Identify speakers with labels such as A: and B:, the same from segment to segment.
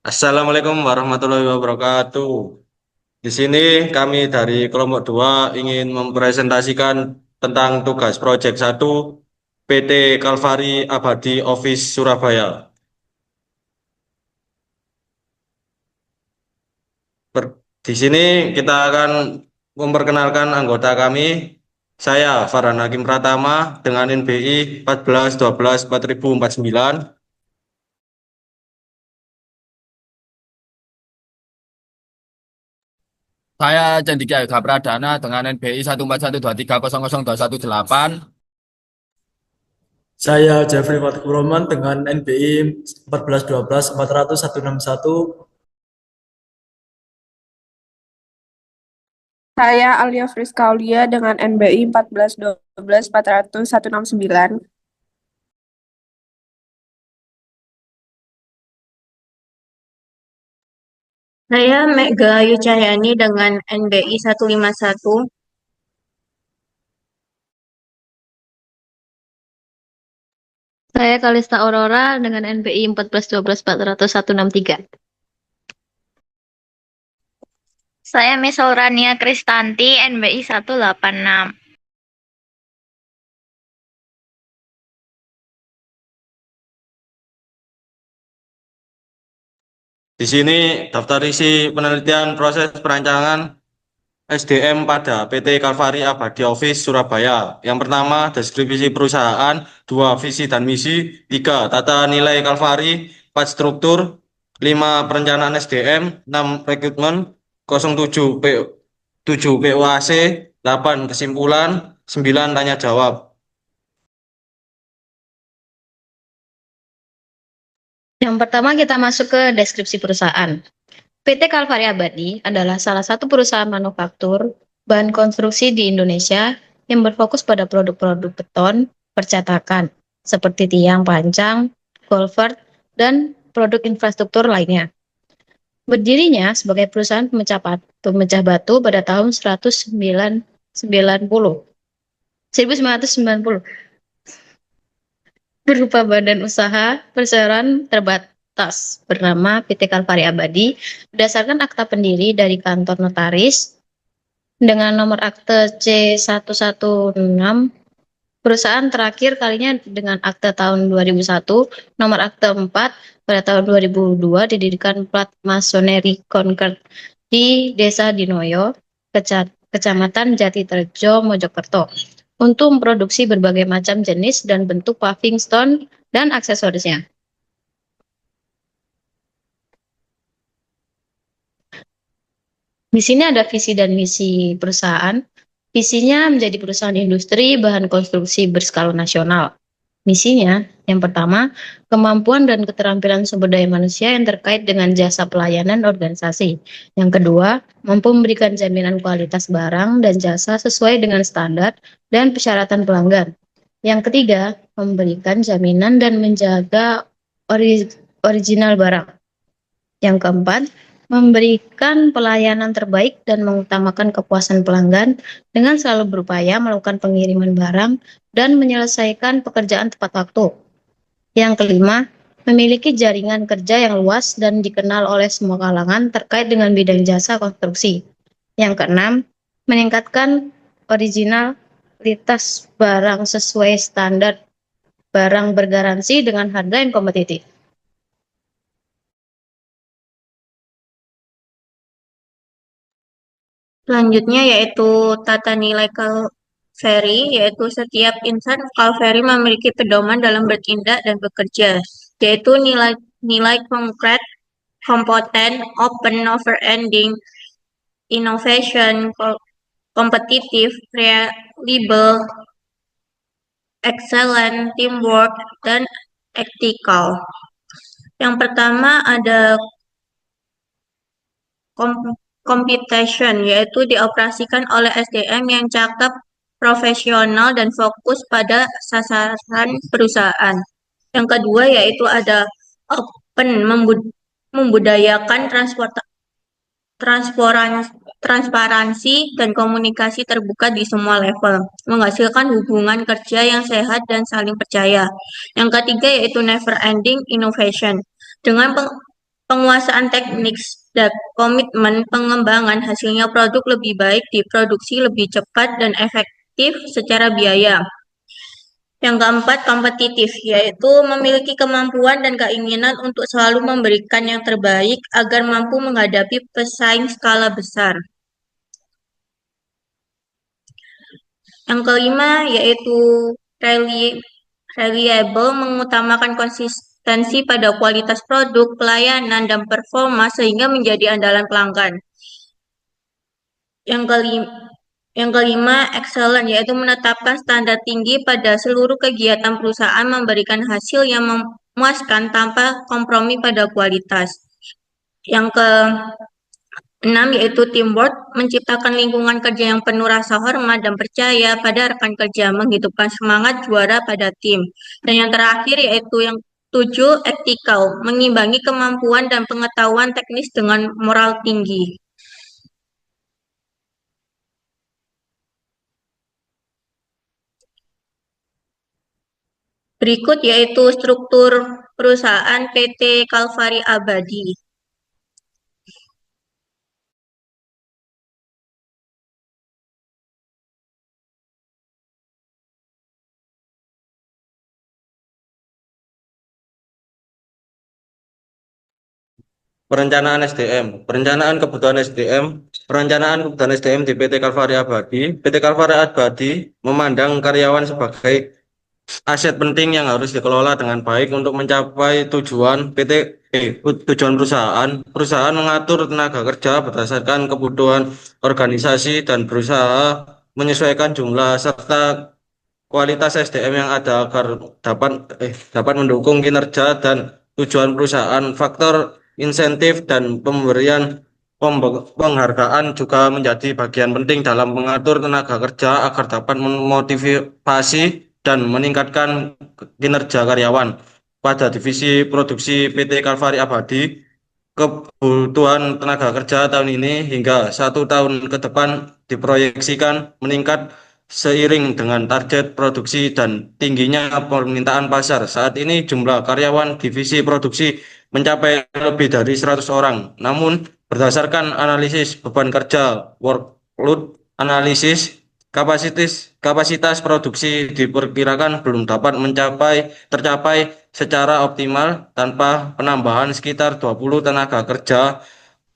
A: Assalamualaikum warahmatullahi wabarakatuh. Di sini kami dari kelompok 2 ingin mempresentasikan tentang tugas proyek 1 PT Kalvari Abadi Office Surabaya. Per- di sini kita akan memperkenalkan anggota kami. Saya Farhan Hakim Pratama dengan NBI 14 12 4049.
B: Saya Cendika Yoga Pradana dengan NBI 1412300218.
C: Saya Jeffrey Fatikuroman dengan NBI 1414161.
D: Saya Alia Friska Aulia dengan NBI 1412400 169.
E: Saya Mega Ayu Cahyani dengan NBI 151.
F: Saya Kalista Aurora dengan NBI 1412400 163.
G: Saya Miss Aurania Kristanti, NBI 186.
A: Di sini daftar isi penelitian proses perancangan SDM pada PT Kalvari Abadi Office Surabaya. Yang pertama, deskripsi perusahaan, 2, visi dan misi, 3, tata nilai Kalvari, 4, struktur, 5, perencanaan SDM, 6, rekrutmen, 07, 7, PUAC, 8, kesimpulan, 9, tanya jawab.
F: Yang pertama kita masuk ke deskripsi perusahaan. PT Kalvari Abadi adalah salah satu perusahaan manufaktur bahan konstruksi di Indonesia yang berfokus pada produk-produk beton, percetakan, seperti tiang pancang, culvert, dan produk infrastruktur lainnya. Berdirinya sebagai perusahaan pemecah batu pada tahun 1990 berupa badan usaha perseroan terbatas bernama PT Kalvari Abadi berdasarkan akta pendiri dari kantor notaris dengan nomor akte C116. Perusahaan terakhir kalinya dengan akte tahun 2001, nomor akte 4 pada tahun 2002 didirikan plat masoneri Concord di Desa Dinoyo, Kecamatan Jatiterjo, Mojokerto, untuk memproduksi berbagai macam jenis dan bentuk paving stone dan aksesorisnya. Di sini ada visi dan misi perusahaan. Visinya menjadi perusahaan industri bahan konstruksi berskala nasional. Misinya, yang pertama, kemampuan dan keterampilan sumber daya manusia yang terkait dengan jasa pelayanan organisasi. Yang kedua, mampu memberikan jaminan kualitas barang dan jasa sesuai dengan standar dan persyaratan pelanggan. Yang ketiga, memberikan jaminan dan menjaga original barang. Yang keempat, memberikan pelayanan terbaik dan mengutamakan kepuasan pelanggan dengan selalu berupaya melakukan pengiriman barang dan menyelesaikan pekerjaan tepat waktu. Yang kelima, memiliki jaringan kerja yang luas dan dikenal oleh semua kalangan terkait dengan bidang jasa konstruksi. Yang keenam, meningkatkan originalitas barang sesuai standar barang bergaransi dengan harga yang kompetitif.
E: Selanjutnya yaitu tata nilai Kalvari, yaitu setiap insan Kalvari memiliki pedoman dalam bertindak dan bekerja, yaitu nilai konkret, kompeten, open, never-ending, innovation, kompetitif, reliable, excellent, teamwork, dan ethical. Yang pertama ada computation, yaitu dioperasikan oleh SDM yang cakep, profesional, dan fokus pada sasaran perusahaan. Yang kedua yaitu ada open, membudayakan transparansi dan komunikasi terbuka di semua level, menghasilkan hubungan kerja yang sehat dan saling percaya. Yang ketiga yaitu never ending innovation, dengan penguasaan teknik, dan komitmen pengembangan hasilnya produk lebih baik diproduksi lebih cepat dan efektif secara biaya. Yang keempat, kompetitif, yaitu memiliki kemampuan dan keinginan untuk selalu memberikan yang terbaik agar mampu menghadapi pesaing skala besar. Yang kelima, yaitu reliable, mengutamakan konsistensi pada kualitas produk, pelayanan, dan performa sehingga menjadi andalan pelanggan. Yang kelima, excellent, yaitu menetapkan standar tinggi pada seluruh kegiatan perusahaan, memberikan hasil yang memuaskan tanpa kompromi pada kualitas. Yang keenam, yaitu teamwork, menciptakan lingkungan kerja yang penuh rasa hormat dan percaya pada rekan kerja, menghidupkan semangat juara pada tim. Dan yang terakhir, yaitu yang 7, ethical, mengimbangi kemampuan dan pengetahuan teknis dengan moral tinggi. Berikut yaitu struktur perusahaan PT Kalvari Abadi.
A: Perencanaan SDM, perencanaan kebutuhan SDM di PT Kalvari Abadi. PT Kalvari Abadi memandang karyawan sebagai aset penting yang harus dikelola dengan baik untuk mencapai tujuan perusahaan. Perusahaan mengatur tenaga kerja berdasarkan kebutuhan organisasi dan berusaha menyesuaikan jumlah serta kualitas SDM yang ada agar dapat mendukung kinerja dan tujuan perusahaan. Faktor insentif dan penghargaan juga menjadi bagian penting dalam mengatur tenaga kerja agar dapat memotivasi dan meningkatkan kinerja karyawan. Pada divisi produksi PT Kalvari Abadi, kebutuhan tenaga kerja tahun ini hingga 1 tahun ke depan diproyeksikan meningkat seiring dengan target produksi dan tingginya permintaan pasar. Saat ini jumlah karyawan divisi produksi mencapai lebih dari 100 orang. Namun berdasarkan analisis beban kerja workload analisis, kapasitas produksi diperkirakan belum dapat tercapai secara optimal tanpa penambahan sekitar 20 tenaga kerja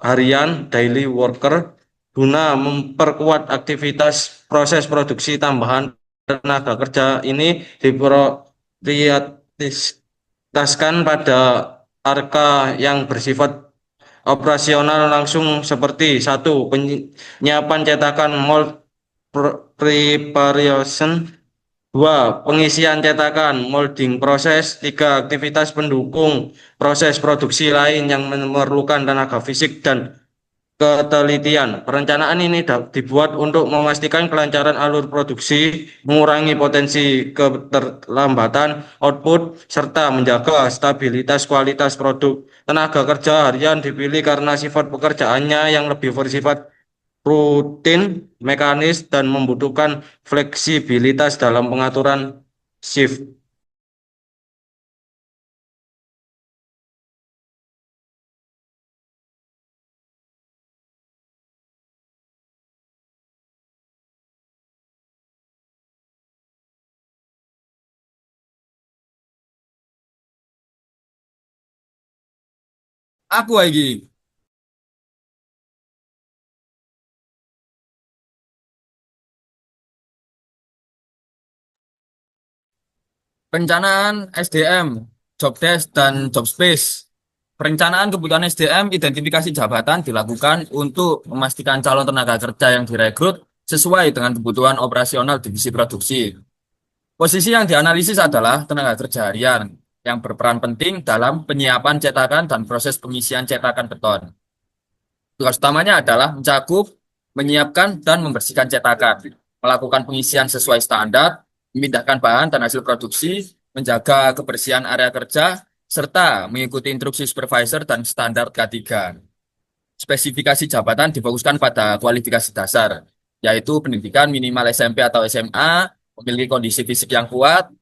A: harian daily worker guna memperkuat aktivitas proses produksi. Tambahan tenaga kerja ini diprioritaskan pada harga yang bersifat operasional langsung seperti 1. Penyiapan cetakan mold preparation, 2. Pengisian cetakan molding proses, 3. Aktivitas pendukung proses produksi lain yang memerlukan tenaga fisik dan ketelitian. Perencanaan ini dibuat untuk memastikan kelancaran alur produksi, mengurangi potensi keterlambatan output, serta menjaga stabilitas kualitas produk. Tenaga kerja harian dipilih karena sifat pekerjaannya yang lebih bersifat rutin, mekanis, dan membutuhkan fleksibilitas dalam pengaturan shift.
B: Aku lagi. Perencanaan SDM, job desk, dan job space. Perencanaan kebutuhan SDM, identifikasi jabatan dilakukan untuk memastikan calon tenaga kerja yang direkrut sesuai dengan kebutuhan operasional divisi produksi. Posisi yang dianalisis adalah tenaga kerja harian yang berperan penting dalam penyiapan cetakan dan proses pengisian cetakan beton. Tugas utamanya adalah mencakup, menyiapkan, dan membersihkan cetakan, melakukan pengisian sesuai standar, memindahkan bahan dan hasil produksi, menjaga kebersihan area kerja, serta mengikuti instruksi supervisor dan standar K3. Spesifikasi jabatan difokuskan pada kualifikasi dasar, yaitu pendidikan minimal SMP atau SMA, memiliki kondisi fisik yang kuat,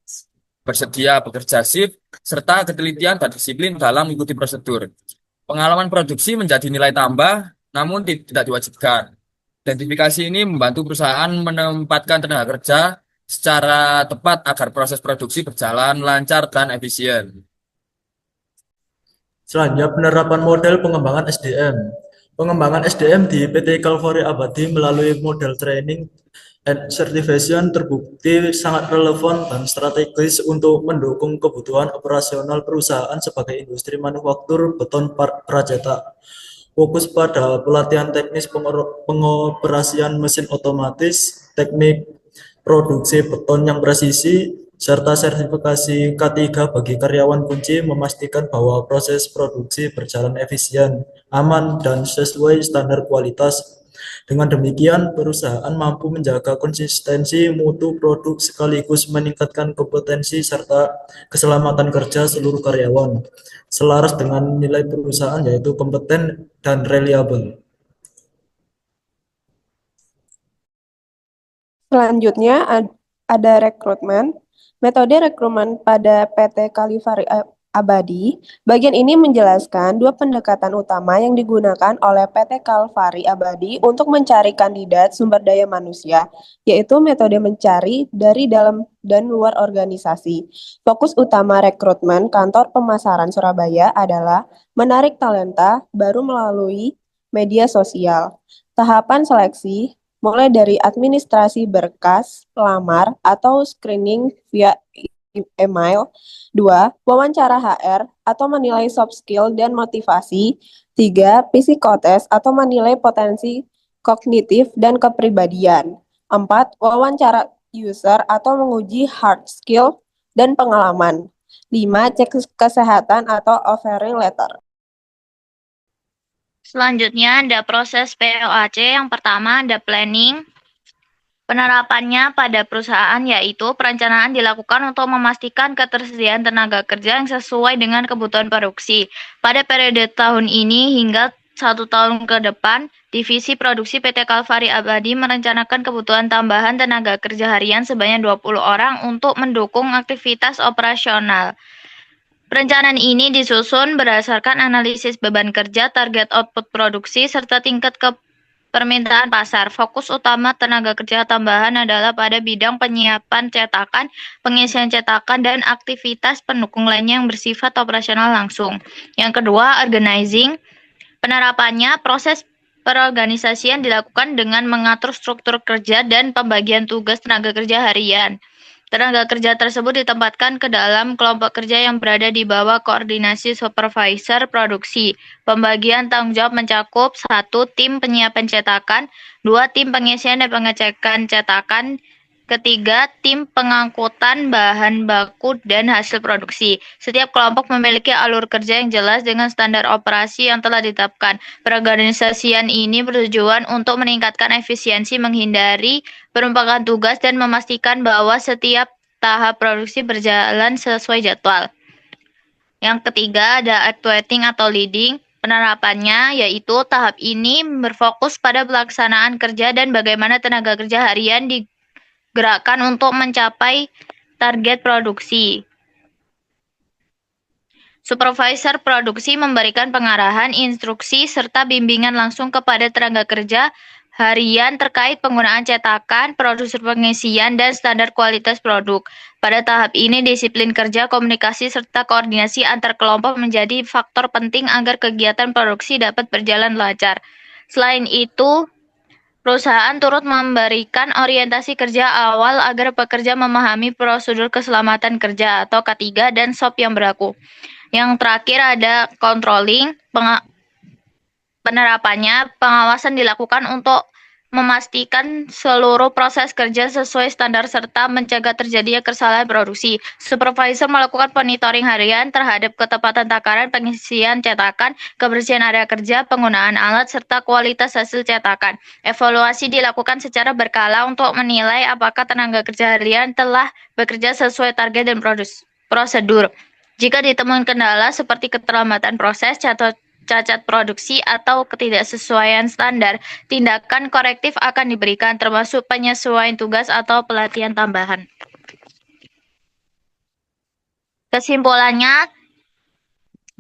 B: bersedia bekerja shift, serta ketelitian dan disiplin dalam mengikuti prosedur. Pengalaman produksi menjadi nilai tambah, namun tidak diwajibkan. Identifikasi ini membantu perusahaan menempatkan tenaga kerja secara tepat agar proses produksi berjalan lancar dan efisien.
C: Selanjutnya, penerapan model pengembangan SDM. Pengembangan SDM di PT Kalvari Abadi melalui model training and certification terbukti sangat relevan dan strategis untuk mendukung kebutuhan operasional perusahaan sebagai industri manufaktur beton pracetak. Fokus pada pelatihan teknis pengoperasian mesin otomatis, teknik produksi beton yang presisi, serta sertifikasi K3 bagi karyawan kunci memastikan bahwa proses produksi berjalan efisien, aman, dan sesuai standar kualitas. Dengan demikian, perusahaan mampu menjaga konsistensi mutu produk sekaligus meningkatkan kompetensi serta keselamatan kerja seluruh karyawan, selaras dengan nilai perusahaan yaitu kompeten dan reliable.
D: Selanjutnya ada rekrutmen. Metode rekrutmen pada PT Kalvari Abadi. Bagian ini menjelaskan dua pendekatan utama yang digunakan oleh PT Kalvari Abadi untuk mencari kandidat sumber daya manusia, yaitu metode mencari dari dalam dan luar organisasi. Fokus utama rekrutmen kantor pemasaran Surabaya adalah menarik talenta baru melalui media sosial. Tahapan seleksi mulai dari administrasi berkas, lamar, atau screening via email. 2. Wawancara HR atau menilai soft skill dan motivasi. 3. Psikotes atau menilai potensi kognitif dan kepribadian. 4. Wawancara user atau menguji hard skill dan pengalaman. 5. Cek kesehatan atau offering letter.
G: Selanjutnya ada proses POAC. Yang pertama ada planning. Penerapannya pada perusahaan yaitu perencanaan dilakukan untuk memastikan ketersediaan tenaga kerja yang sesuai dengan kebutuhan produksi. Pada periode tahun ini hingga 1 tahun ke depan, Divisi Produksi PT Kalvari Abadi merencanakan kebutuhan tambahan tenaga kerja harian sebanyak 20 orang untuk mendukung aktivitas operasional. Perencanaan ini disusun berdasarkan analisis beban kerja, target output produksi, serta tingkat permintaan pasar. Fokus utama tenaga kerja tambahan adalah pada bidang penyiapan cetakan, pengisian cetakan, dan aktivitas pendukung lainnya yang bersifat operasional langsung. Yang kedua, organizing. Penerapannya, proses perorganisasian dilakukan dengan mengatur struktur kerja dan pembagian tugas tenaga kerja harian. Tenaga kerja tersebut ditempatkan ke dalam kelompok kerja yang berada di bawah koordinasi supervisor produksi. Pembagian tanggung jawab mencakup 1. Tim penyiapan cetakan, 2. Tim pengisian dan pengecekan cetakan, ketiga, tim pengangkutan bahan baku dan hasil produksi. Setiap kelompok memiliki alur kerja yang jelas dengan standar operasi yang telah ditetapkan. Perorganisasian ini bertujuan untuk meningkatkan efisiensi, menghindari penumpukan tugas, dan memastikan bahwa setiap tahap produksi berjalan sesuai jadwal. Yang ketiga ada actuating atau leading. Penerapannya yaitu tahap ini berfokus pada pelaksanaan kerja dan bagaimana tenaga kerja harian digerakkan untuk mencapai target produksi. Supervisor produksi memberikan pengarahan, instruksi, serta bimbingan langsung kepada tenaga kerja harian terkait penggunaan cetakan, produser pengisian, dan standar kualitas produk. Pada tahap ini, disiplin kerja, komunikasi, serta koordinasi antar kelompok menjadi faktor penting agar kegiatan produksi dapat berjalan lancar. Selain itu, perusahaan turut memberikan orientasi kerja awal agar pekerja memahami prosedur keselamatan kerja atau K3 dan SOP yang berlaku. Yang terakhir ada controlling. Penerapannya, pengawasan dilakukan untuk memastikan seluruh proses kerja sesuai standar serta mencegah terjadinya kesalahan produksi. Supervisor melakukan monitoring harian terhadap ketepatan takaran, pengisian cetakan, kebersihan area kerja, penggunaan alat, serta kualitas hasil cetakan. Evaluasi dilakukan secara berkala untuk menilai apakah tenaga kerja harian telah bekerja sesuai target dan prosedur. Jika ditemukan kendala seperti keterlambatan proses, cacat produksi, atau ketidaksesuaian standar, tindakan korektif akan diberikan, termasuk penyesuaian tugas atau pelatihan tambahan. Kesimpulannya,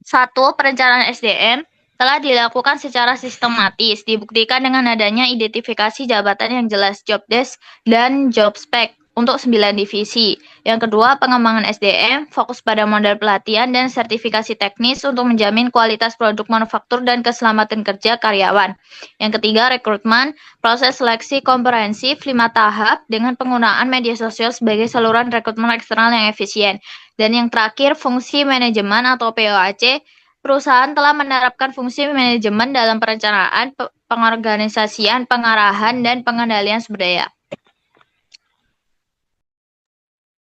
G: 1. Perencanaan SDM. telah dilakukan secara sistematis, dibuktikan dengan adanya identifikasi jabatan yang jelas, job desk, dan job spec untuk 9 divisi. Yang kedua, pengembangan SDM, fokus pada model pelatihan dan sertifikasi teknis untuk menjamin kualitas produk manufaktur dan keselamatan kerja karyawan. Yang ketiga, rekrutmen, proses seleksi komprehensif 5 tahap dengan penggunaan media sosial sebagai saluran rekrutmen eksternal yang efisien. Dan yang terakhir, fungsi manajemen atau POAC, perusahaan telah menerapkan fungsi manajemen dalam perencanaan, pengorganisasian, pengarahan, dan pengendalian sumber daya.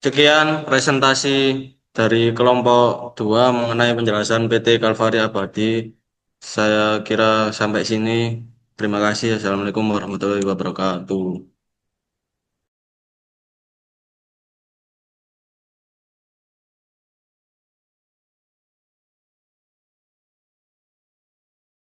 A: Sekian presentasi dari kelompok 2 mengenai penjelasan PT Kalvari Abadi. Saya kira sampai sini. Terima kasih. Assalamualaikum warahmatullahi wabarakatuh.